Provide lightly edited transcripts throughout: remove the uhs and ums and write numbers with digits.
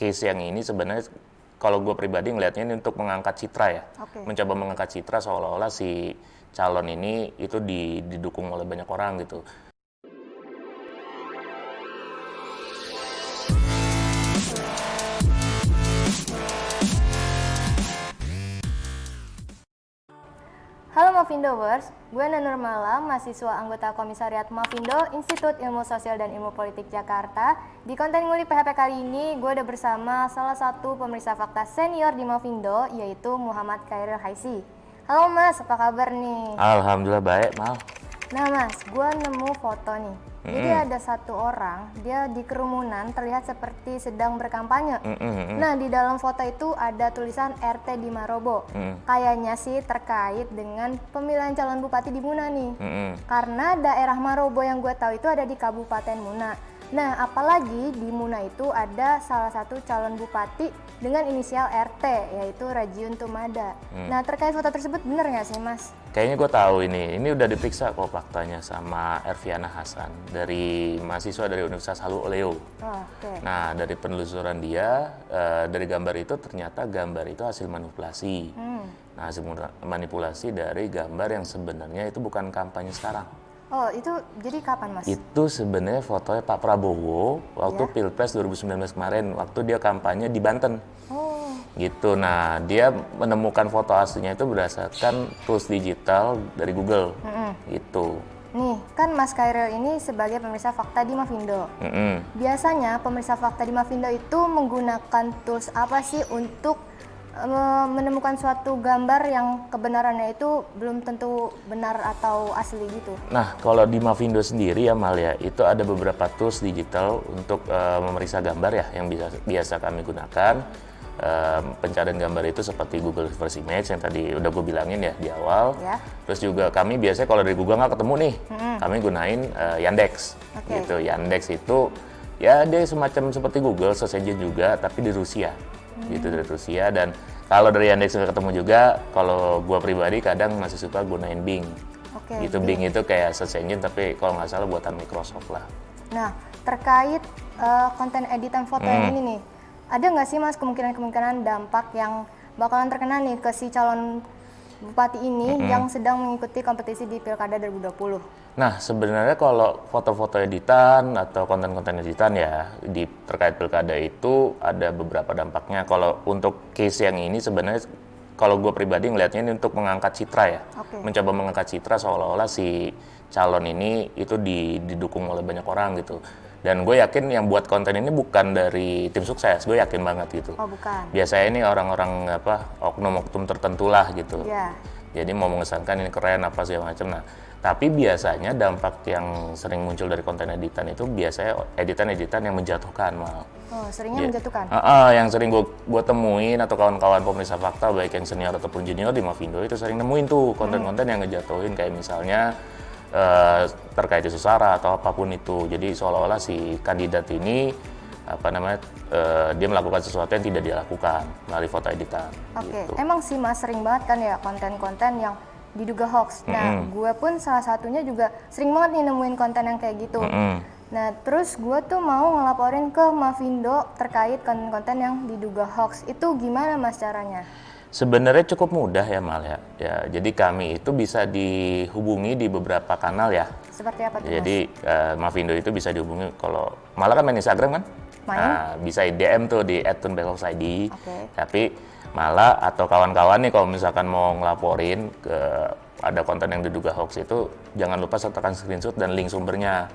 case yang ini sebenarnya kalau gue pribadi ngelihatnya ini untuk mengangkat citra ya, mencoba mengangkat citra seolah-olah si calon ini itu didukung oleh banyak orang gitu. Halo Mavindowers, gue Nanur Mala, mahasiswa anggota Komisariat Mavindo, Institut Ilmu Sosial dan Ilmu Politik Jakarta. Di konten nguli PHP kali ini, gue udah bersama salah satu pemeriksa fakta senior di Mavindo, yaitu Muhammad Khairil Haisi. Halo Mas, apa kabar nih? Alhamdulillah baik, Mal. Nah Mas, gue nemu foto nih. Jadi ada satu orang, dia di kerumunan terlihat seperti sedang berkampanye. Nah, di dalam foto itu ada tulisan RT di Marobo. Kayaknya sih terkait dengan pemilihan calon bupati di Muna nih. Karena daerah Marobo yang gue tahu itu ada di Kabupaten Muna. Nah, apalagi di Muna itu ada salah satu calon bupati dengan inisial RT, yaitu Rajiun Tumada. Nah, terkait foto tersebut benar nggak sih, Mas? Kayaknya gue tahu ini udah diperiksa kok faktanya sama Erviana Hasan dari mahasiswa dari Universitas Halu Oleo. Nah, dari penelusuran dia, dari gambar itu ternyata gambar itu hasil manipulasi. Nah, hasil manipulasi dari gambar yang sebenarnya itu bukan kampanye sekarang. Oh, itu jadi kapan, Mas? Itu sebenarnya fotonya Pak Prabowo waktu Pilpres 2019 kemarin, waktu dia kampanye di Banten. Gitu. Nah, dia menemukan foto aslinya itu berdasarkan tools digital dari Google. Gitu. Nih, kan Mas Khairil ini sebagai pemeriksa fakta di Mavindo. Biasanya pemeriksa fakta di Mavindo itu menggunakan tools apa sih untuk menemukan suatu gambar yang kebenarannya itu belum tentu benar atau asli gitu? Nah, kalau di Mavindo sendiri ya Mal ya, itu ada beberapa tools digital untuk memeriksa gambar ya yang biasa kami gunakan. Pencarian gambar itu seperti Google Reverse Image yang tadi udah gue bilangin ya di awal. Terus juga kami biasanya kalau dari Google nggak ketemu nih, kami gunain Yandex. Gitu. Yandex itu ya dia semacam seperti Google, search engine juga, tapi di Rusia. Gitu, dari Rusia. Dan kalau dari Yandex nggak ketemu juga, kalau gue pribadi kadang masih suka gunain Bing. Gitu. Bing itu kayak search engine tapi kalau nggak salah buatan Microsoft lah. Nah, terkait konten editan foto yang ini nih, ada nggak sih Mas kemungkinan dampak yang bakalan terkena nih ke si calon bupati ini yang sedang mengikuti kompetisi di Pilkada 2020? Nah, sebenarnya kalau foto-foto editan atau konten-konten editan ya terkait Pilkada itu ada beberapa dampaknya. Kalau untuk case yang ini sebenarnya kalau gue pribadi ngelihatnya ini untuk mengangkat citra ya. Mencoba mengangkat citra seolah-olah si calon ini itu didukung oleh banyak orang gitu. Dan gue yakin yang buat konten ini bukan dari tim sukses, gue yakin banget gitu. Bukan. Biasanya ini orang-orang oknum-oknum tertentu lah gitu. Jadi mau mengesankan ini keren apa segala macam. Nah, tapi biasanya dampak yang sering muncul dari konten editan itu biasanya editan-editan yang menjatuhkan Mal. Seringnya menjatuhkan? Yang sering gue temuin atau kawan-kawan pemeriksa fakta baik yang senior ataupun junior di Mavindo itu sering nemuin tuh konten-konten yang ngejatuhin kayak misalnya terkait isu sara atau apapun itu. Jadi seolah-olah si kandidat ini dia melakukan sesuatu yang tidak dia lakukan melalui foto editan. Gitu. Emang sih Mas sering banget kan ya konten-konten yang diduga hoax. Nah, gue pun salah satunya juga sering banget nih nemuin konten yang kayak gitu. Nah, terus gue tuh mau ngelaporin ke Mavindo terkait konten-konten yang diduga hoax. Itu gimana Mas caranya? Sebenarnya cukup mudah ya Mal ya. Jadi kami itu bisa dihubungi di beberapa kanal ya. Seperti apa tuh Jadi Mavindo itu bisa dihubungi kalau malah kan main Instagram kan? Nah, bisa DM tuh di @tunbekhoaxid. Tapi malah atau kawan-kawan nih kalau misalkan mau ngelaporin ke ada konten yang diduga hoax itu jangan lupa sertakan screenshot dan link sumbernya.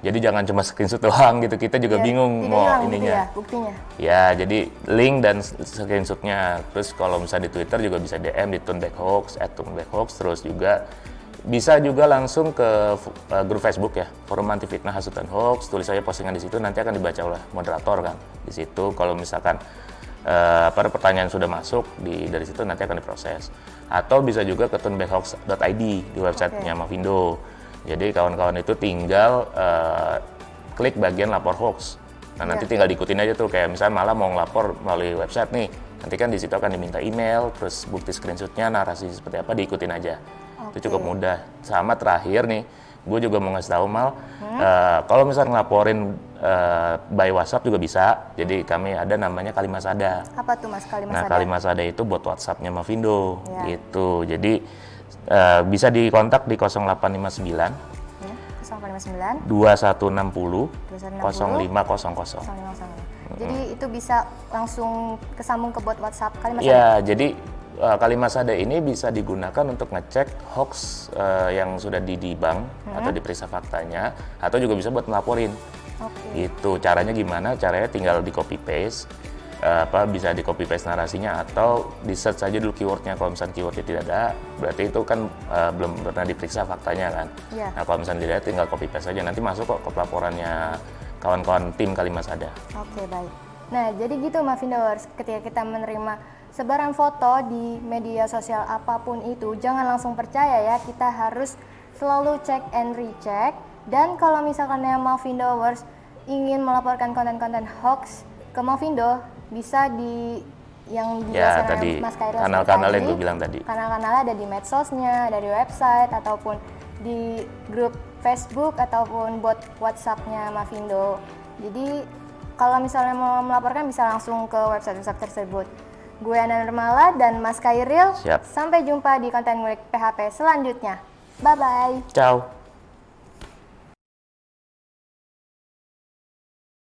Jadi jangan cuma screenshot doang gitu, kita juga bingung mau ininya. Buktinya. Ya, jadi link dan screenshotnya. Terus kalau misalnya di Twitter juga bisa DM di @tunbekhoax, terus juga bisa juga langsung ke grup Facebook ya, Forum Anti Fitnah Hasutan Hoax. Tulis saja postingan di situ, nanti akan dibaca oleh moderator kan. Di situ kalau misalkan pertanyaan sudah masuk dari situ nanti akan diproses. Atau bisa juga ke tunbekhoax.id di websitenya Mavindo. Jadi kawan-kawan itu tinggal klik bagian lapor hoax. Nah, nanti tinggal diikutin aja tuh, kayak misalnya malah mau ngelapor melalui website nih. Nanti kan di situ akan diminta email, terus bukti screenshotnya, narasi seperti apa, diikutin aja. Itu cukup mudah. Sama terakhir nih, gue juga mau ngasih tahu Mal, kalau misalnya ngelaporin by WhatsApp juga bisa. Jadi kami ada namanya Kalimasada. Apa tuh Mas Nah, Kalimasada? Kalimasada itu buat WhatsApp-nya Mavindo Ya. gitu. Jadi bisa dikontak di 0859 Ya, 059 2160 2160 0500. 0500. Jadi itu bisa langsung kesambung ke bot WhatsApp Kalimasada. Ya, jadi Kalimasada ini bisa digunakan untuk ngecek hoax yang sudah di bank atau diperiksa faktanya, atau juga bisa buat melaporin. Oke. Gitu. Caranya gimana? Caranya tinggal di copy paste, bisa di copy paste narasinya, atau di search aja dulu keywordnya. Kalau misalnya keywordnya tidak ada, berarti itu kan belum pernah diperiksa faktanya kan. Iya. Nah, kalau misalnya tidak ada, tinggal copy paste aja. Nanti masuk kok ke pelaporannya kawan-kawan tim Kalimasada. Oke, baik. Nah, jadi gitu Mavindowers, ketika kita menerima sebaran foto di media sosial apapun itu, jangan langsung percaya ya, kita harus selalu cek and recheck. Dan kalau misalkan ya Mavindowers ingin melaporkan konten-konten hoax ke Mavindo, bisa di yang Ya, dijelaskan tadi Mas Khairil kanal-kanal tadi. yang gue bilang tadi. Kanal-kanalnya ada di medsosnya, dari website, ataupun di grup Facebook, ataupun bot WhatsApp-nya Mavindo. Jadi kalau misalnya mau melaporkan bisa langsung ke website-website tersebut. Gue Ana Nurmala dan Mas Khairil. Siap. Sampai jumpa di konten ngulik PHP selanjutnya. Bye-bye. Ciao.